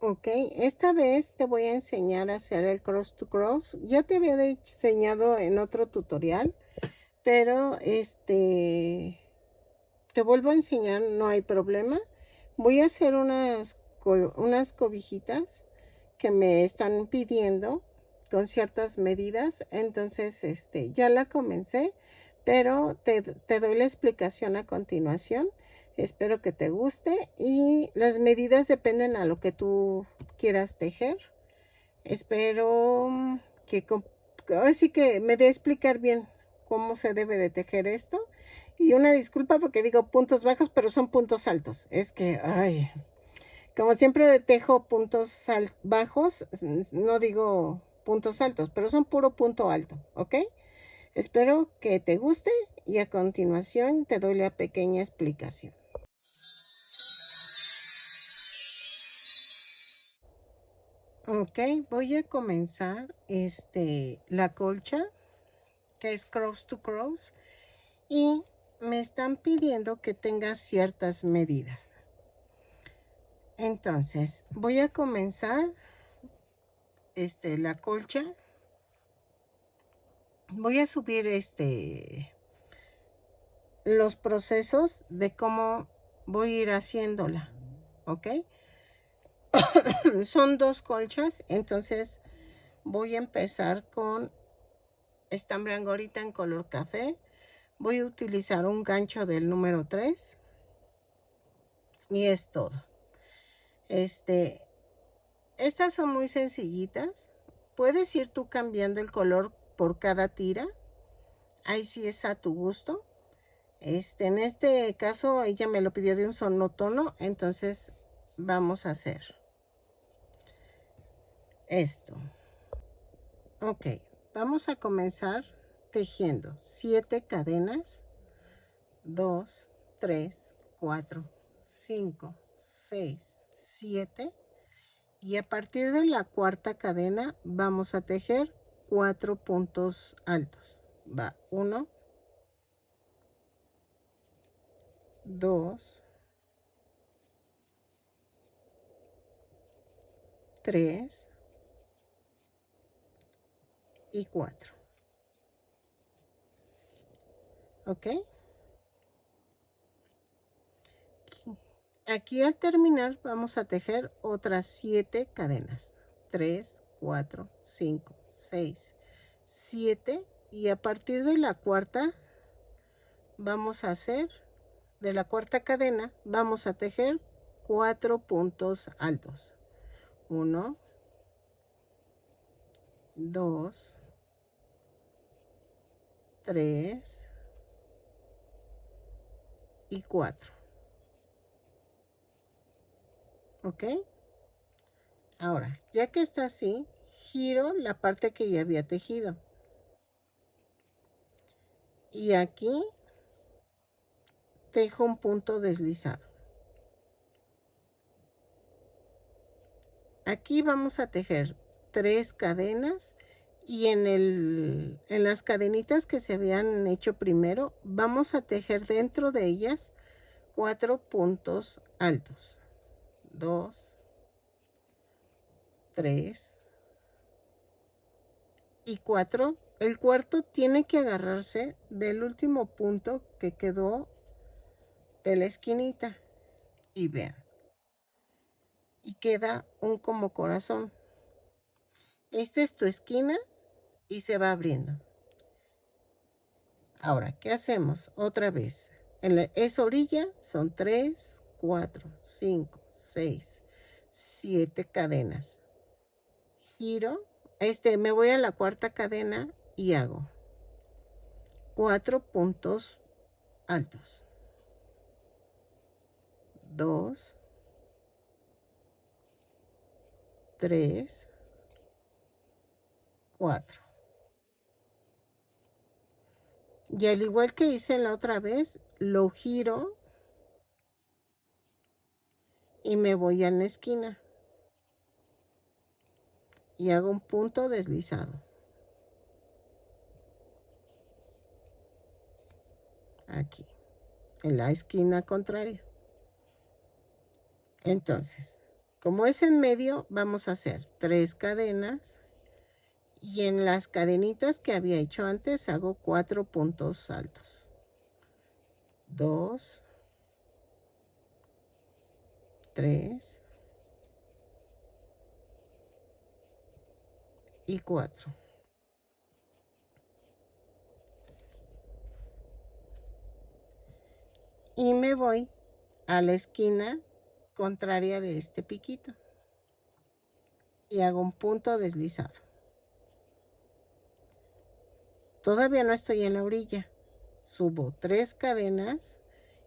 Ok, esta vez te voy a enseñar a hacer el cross to cross. Ya te había enseñado en otro tutorial, pero te vuelvo a enseñar, no hay problema. Voy a hacer unas cobijitas que me están pidiendo con ciertas medidas. Entonces, ya la comencé, pero te doy la explicación a continuación. Espero que te guste y las medidas dependen a lo que tú quieras tejer. Espero que ahora sí que me dé a explicar bien cómo se debe de tejer esto. Y una disculpa porque digo puntos bajos, pero son puntos altos. Es que, ay, como siempre tejo puntos bajos, no digo puntos altos, pero son puro punto alto, ¿ok? Espero que te guste y a continuación te doy la pequeña explicación. Ok, voy a comenzar la colcha, que es cross to cross, y me están pidiendo que tenga ciertas medidas. Entonces, voy a comenzar la colcha. Voy a subir los procesos de cómo voy a ir haciéndola, ¿ok? Son 2 colchas, entonces voy a empezar con estambre angorita en color café. Voy a utilizar un gancho del número 3 y es todo. Estas son muy sencillitas. Puedes ir tú cambiando el color por cada tira. Ahí sí es a tu gusto. En este caso ella me lo pidió de un solo tono, entonces vamos a hacer esto. Ok, vamos a comenzar tejiendo 7 cadenas. 2, 3, 4, 5, 6, 7. Y a partir de la cuarta cadena vamos a tejer 4 puntos altos. Va 1, 2, 3 y 4. ¿Ok? Aquí al terminar vamos a tejer otras 7 cadenas. 3, 4, 5, 6, 7. Y a partir de la cuarta vamos a hacer, de la cuarta cadena, vamos a tejer 4 puntos altos. 1, 2, 3 y 4. ¿Ok? Ahora, ya que está así, giro la parte que ya había tejido. Y aquí tejo un punto deslizado. Aquí vamos a tejer 3 cadenas y en las cadenitas que se habían hecho primero, vamos a tejer dentro de ellas 4 puntos altos. 2, 3 y 4. El cuarto tiene que agarrarse del último punto que quedó de la esquinita. Y vean. Y queda un como corazón. Esta es tu esquina y se va abriendo. Ahora, ¿qué hacemos? Otra vez. Esa orilla son 3, 4, 5, 6, 7 cadenas. Giro. Me voy a la cuarta cadena y hago 4 puntos altos. 2, 3, 4. Y al igual que hice la otra vez, lo giro y me voy a la esquina. Y hago un punto deslizado. Aquí, en la esquina contraria. Entonces, Como es en medio, vamos a hacer 3 cadenas. Y en las cadenitas que había hecho antes hago 4 puntos altos. 2, 3 y 4. Y me voy a la esquina contraria de este piquito y hago un punto deslizado. Todavía no estoy en la orilla. Subo 3 cadenas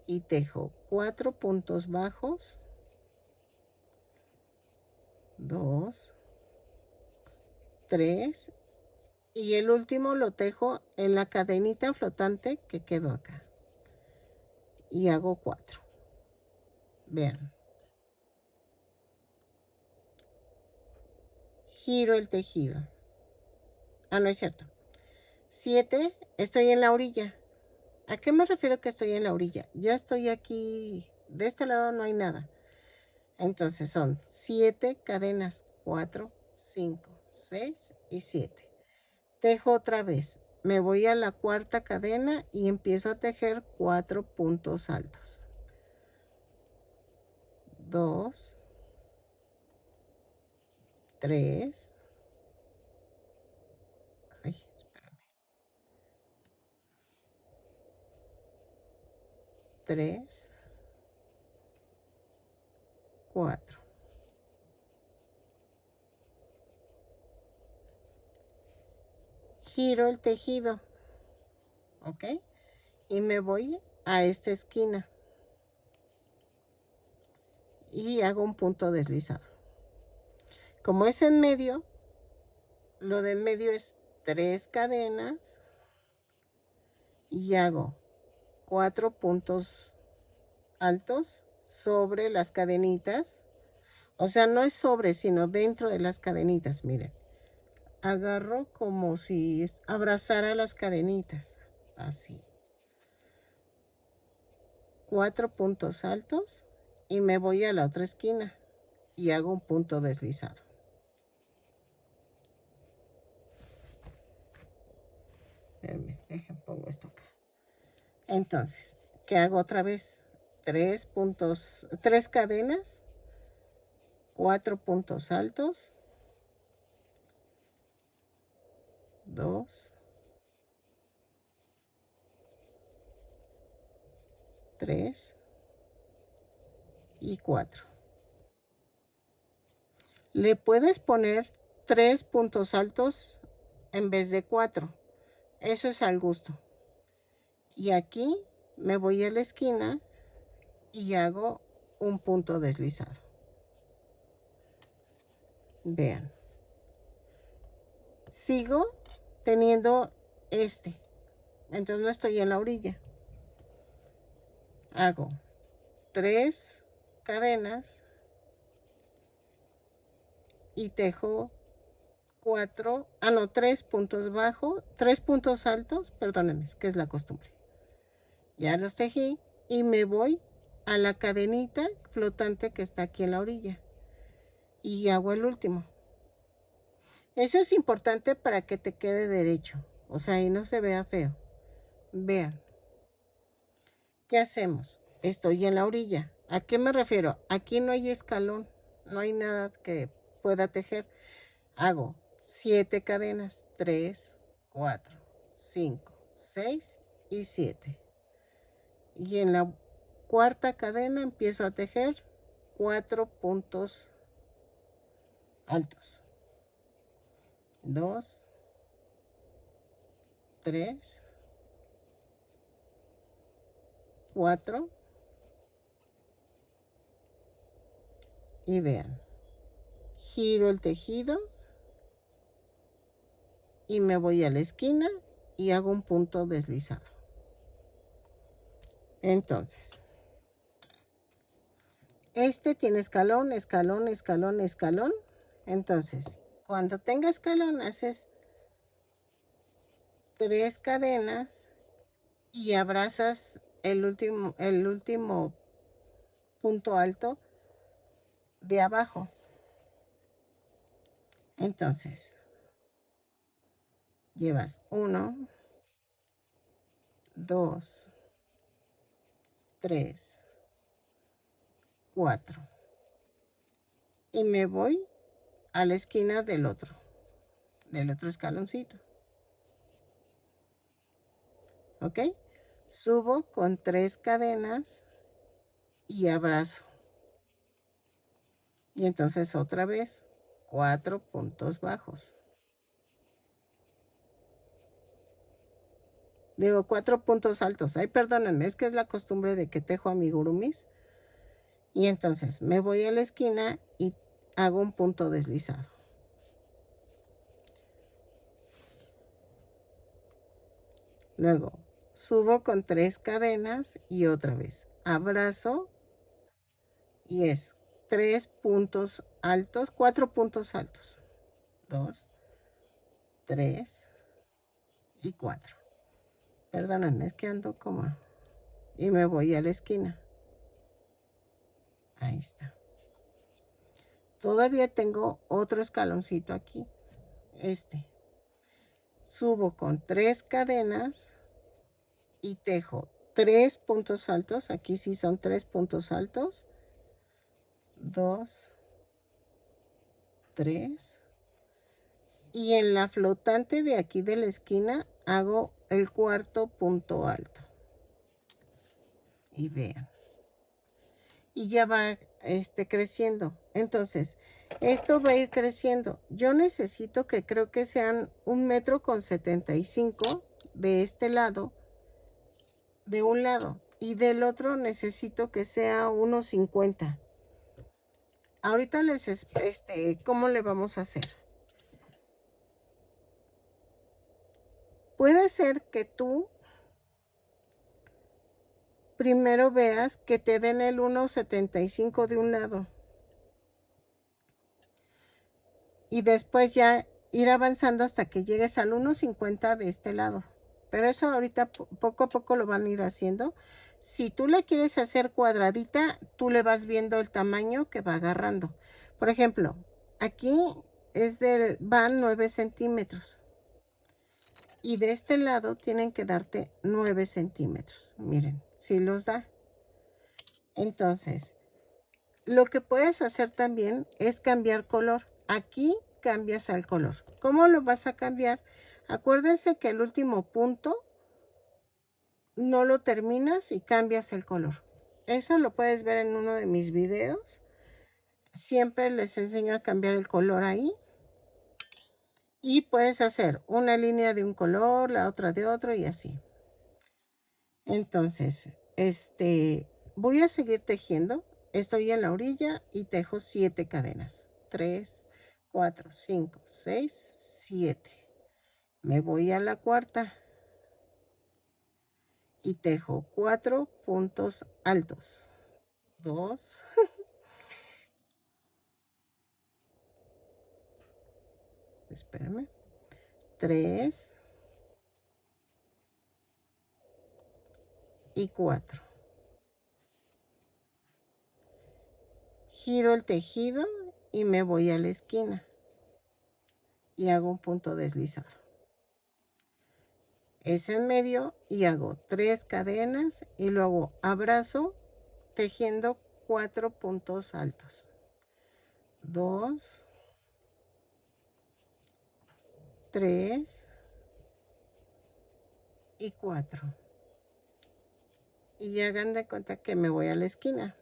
y tejo 4 puntos bajos. 2, 3 y el último lo tejo en la cadenita flotante que quedó acá. Y hago 4. Vean. Giro el tejido. Ah, no es cierto. 7, estoy en la orilla. ¿A qué me refiero que estoy en la orilla? Ya estoy aquí, de este lado no hay nada. Entonces son 7 cadenas, 4, 5, 6 y 7. Tejo otra vez. Me voy a la cuarta cadena y empiezo a tejer 4 puntos altos. 2, 3. Ay, espérame. 3, 4. Giro el tejido, ¿ok? Y me voy a esta esquina y hago un punto deslizado. Como es en medio, lo de en medio es 3 cadenas y hago 4 puntos altos sobre las cadenitas. O sea, no es sobre, sino dentro de las cadenitas, miren. Agarro como si abrazara las cadenitas, así. 4 puntos altos y me voy a la otra esquina y hago un punto deslizado. Pongo esto acá. Entonces, ¿qué hago otra vez? 3 puntos, 3 cadenas, 4 puntos altos, 2, 3 y 4. Le puedes poner 3 puntos altos en vez de 4. Eso es al gusto. Y aquí me voy a la esquina y hago un punto deslizado. Vean. Sigo teniendo este. Entonces no estoy en la orilla. Hago 3 cadenas y tejo 3 puntos bajos, 3 puntos altos, perdónenme, que es la costumbre. Ya los tejí y me voy a la cadenita flotante que está aquí en la orilla y hago el último. Eso es importante para que te quede derecho, o sea, y no se vea feo. Vean. ¿Qué hacemos? Estoy en la orilla. ¿A qué me refiero? Aquí no hay escalón, no hay nada que pueda tejer. Hago 7 cadenas, 3, 4, 5, 6 y 7. Y en la cuarta cadena empiezo a tejer 4 puntos altos. 2, 3, 4 y vean. Giro el tejido y me voy a la esquina y hago un punto deslizado. Entonces, este tiene escalón, escalón, escalón, escalón. Entonces, cuando tenga escalón, haces 3 cadenas y abrazas el último punto alto de abajo. Entonces, llevas 1, 2, 3, 4. Y me voy a la esquina del otro escaloncito. ¿Ok? Subo con 3 cadenas y abrazo. Y entonces otra vez 4 puntos bajos. Digo 4 puntos altos. Ay, perdónenme, es que es la costumbre de que tejo amigurumis. Y entonces me voy a la esquina y hago un punto deslizado. Luego subo con 3 cadenas y otra vez abrazo. Y es 3 puntos altos, 4 puntos altos. 2, 3 y 4. Perdónenme, es que ando como... Y me voy a la esquina. Ahí está. Todavía tengo otro escaloncito aquí. Subo con 3 cadenas y tejo 3 puntos altos. Aquí sí son 3 puntos altos. 2, 3. Y en la flotante de aquí de la esquina hago el cuarto punto alto. Y vean. Y ya va creciendo. Entonces, esto va a ir creciendo. Yo necesito que creo que sean 1,75 m de este lado, de un lado. Y del otro necesito que sea 1,50 m. Ahorita les ¿cómo le vamos a hacer? Puede ser que tú primero veas que te den el 1,75 de un lado. Y después ya ir avanzando hasta que llegues al 1,50 de este lado. Pero eso ahorita poco a poco lo van a ir haciendo. Si tú la quieres hacer cuadradita, tú le vas viendo el tamaño que va agarrando. Por ejemplo, aquí van 9 centímetros. Y de este lado tienen que darte 9 centímetros. Miren, si los da. Entonces, lo que puedes hacer también es cambiar color. Aquí cambias al color. ¿Cómo lo vas a cambiar? Acuérdense que el último punto no lo terminas y cambias el color. Eso lo puedes ver en uno de mis videos. Siempre les enseño a cambiar el color ahí. Y puedes hacer una línea de un color, la otra de otro y así. Entonces, voy a seguir tejiendo. Estoy en la orilla y tejo 7 cadenas. 3, 4, 5, 6, 7. Me voy a la cuarta y tejo 4 puntos altos. 2. Espérame. 3 y 4. Giro el tejido y me voy a la esquina y hago un punto deslizado. Es en medio y hago 3 cadenas y luego abrazo tejiendo 4 puntos altos. 2, 3 y 4. Y hagan de cuenta que me voy a la esquina.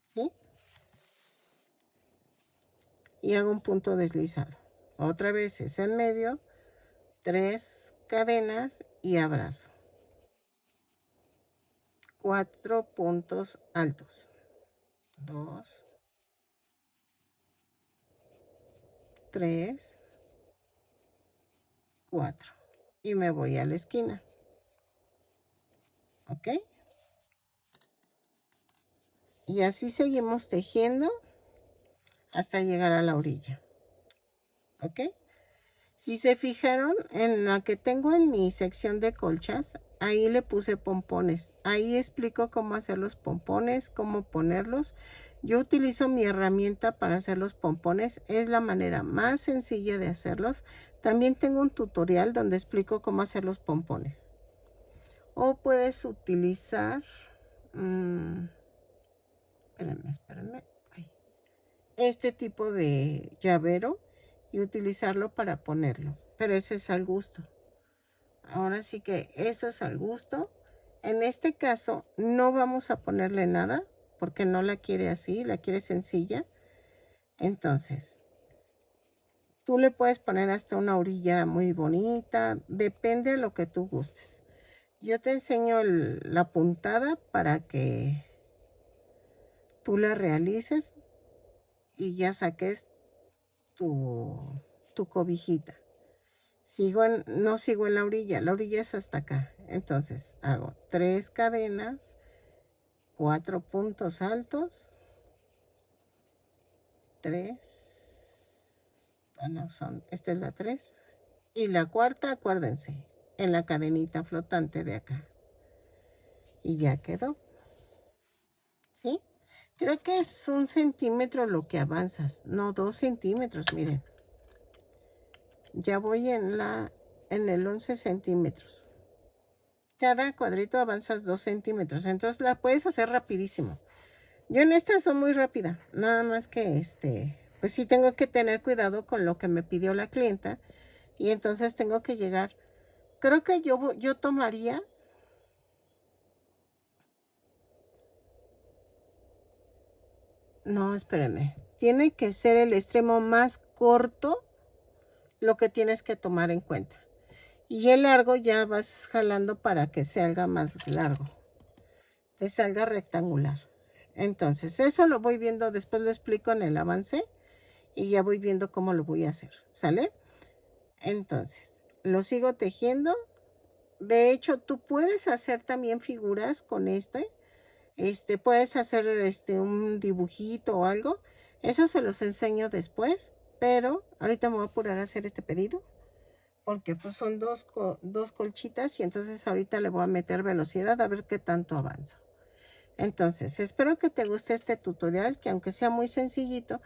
¿Sí? Y hago un punto deslizado. Otra vez es en medio, 3 cadenas y abrazo. 4 puntos altos. 2, 3, 4. Y me voy a la esquina. ¿Ok? Y así seguimos tejiendo hasta llegar a la orilla. ¿Ok? Si se fijaron, en la que tengo en mi sección de colchas, ahí le puse pompones. Ahí explico cómo hacer los pompones, cómo ponerlos. Yo utilizo mi herramienta para hacer los pompones. Es la manera más sencilla de hacerlos. También tengo un tutorial donde explico cómo hacer los pompones. O puedes utilizar... espérenme. Este tipo de llavero y utilizarlo para ponerlo. Pero ese es al gusto. Ahora sí que eso es al gusto. En este caso no vamos a ponerle nada porque no la quiere así, la quiere sencilla. Entonces, tú le puedes poner hasta una orilla muy bonita, depende de lo que tú gustes. Yo te enseño la puntada para que tú la realices y ya saques tu cobijita. No sigo en la orilla es hasta acá. Entonces hago 3 cadenas, 4 puntos altos, 3, no son, esta es la 3, y la cuarta, acuérdense, en la cadenita flotante de acá. Y ya quedó. ¿Sí? Creo que es 1 centímetro lo que avanzas, no 2 centímetros, miren. Ya voy en el 11 centímetros. Cada cuadrito avanzas 2 centímetros, entonces la puedes hacer rapidísimo. Yo en esta soy muy rápida, nada más que pues sí tengo que tener cuidado con lo que me pidió la clienta y entonces tengo que llegar. Creo que yo tomaría no, espérame. Tiene que ser el extremo más corto lo que tienes que tomar en cuenta. Y el largo ya vas jalando para que se haga más largo. Te salga rectangular. Entonces, eso lo voy viendo, después lo explico en el avance y ya voy viendo cómo lo voy a hacer. ¿Sale? Entonces, lo sigo tejiendo. De hecho, tú puedes hacer también figuras con puedes hacer un dibujito o algo. Eso se los enseño después, pero ahorita me voy a apurar a hacer este pedido porque pues son dos colchitas y entonces ahorita le voy a meter velocidad a ver qué tanto avanzo. Entonces, espero que te guste este tutorial, que aunque sea muy sencillito,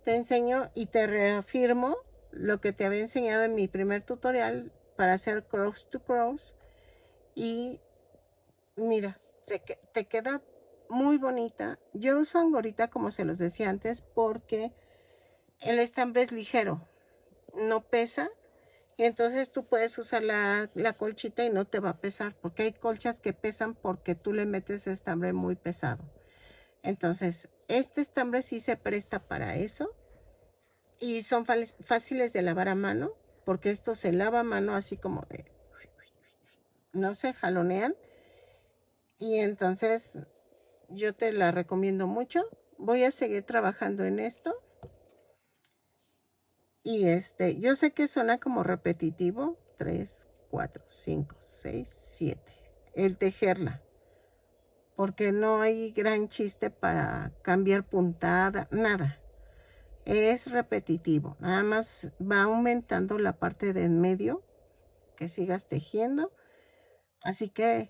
te enseño y te reafirmo lo que te había enseñado en mi primer tutorial para hacer cross to cross. Y mira, te queda muy bonita. Yo uso angorita, como se los decía antes, porque el estambre es ligero, no pesa. Y entonces tú puedes usar la colchita y no te va a pesar, porque hay colchas que pesan porque tú le metes estambre muy pesado. Entonces, este estambre sí se presta para eso. Y son fáciles de lavar a mano, porque esto se lava a mano así como de... no se jalonean. Y entonces yo te la recomiendo mucho. Voy a seguir trabajando en esto. Y yo sé que suena como repetitivo. 3, 4, 5, 6, 7. El tejerla. Porque no hay gran chiste para cambiar puntada, nada. Es repetitivo. Nada más va aumentando la parte de en medio que sigas tejiendo. Así que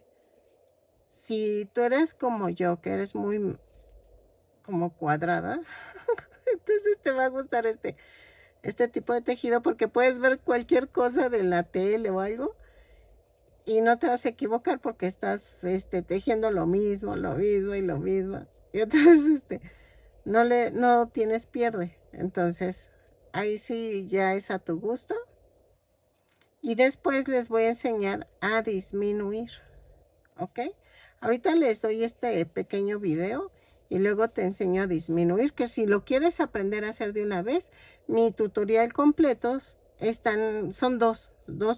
si tú eres como yo, que eres muy como cuadrada, entonces te va a gustar este tipo de tejido porque puedes ver cualquier cosa de la tele o algo y no te vas a equivocar porque estás tejiendo lo mismo y lo mismo. Y entonces no tienes pierde. Entonces ahí sí ya es a tu gusto. Y después les voy a enseñar a disminuir. ¿Ok? Ahorita les doy este pequeño video y luego te enseño a disminuir, que si lo quieres aprender a hacer de una vez, mi tutorial completos son dos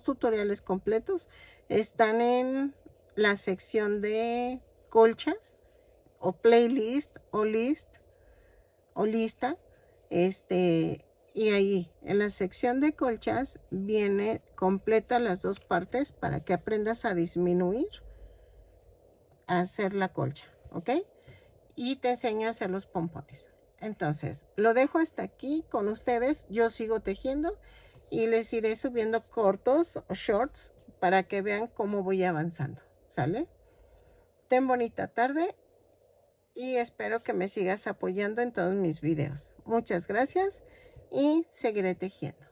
tutoriales completos, están en la sección de colchas o playlist o lista, y ahí en la sección de colchas viene completa las dos partes para que aprendas a disminuir, a hacer la colcha, ¿ok? Y te enseño a hacer los pompones. Entonces, lo dejo hasta aquí con ustedes. Yo sigo tejiendo y les iré subiendo cortos o shorts para que vean cómo voy avanzando. ¿Sale? Ten bonita tarde y espero que me sigas apoyando en todos mis videos. Muchas gracias y seguiré tejiendo.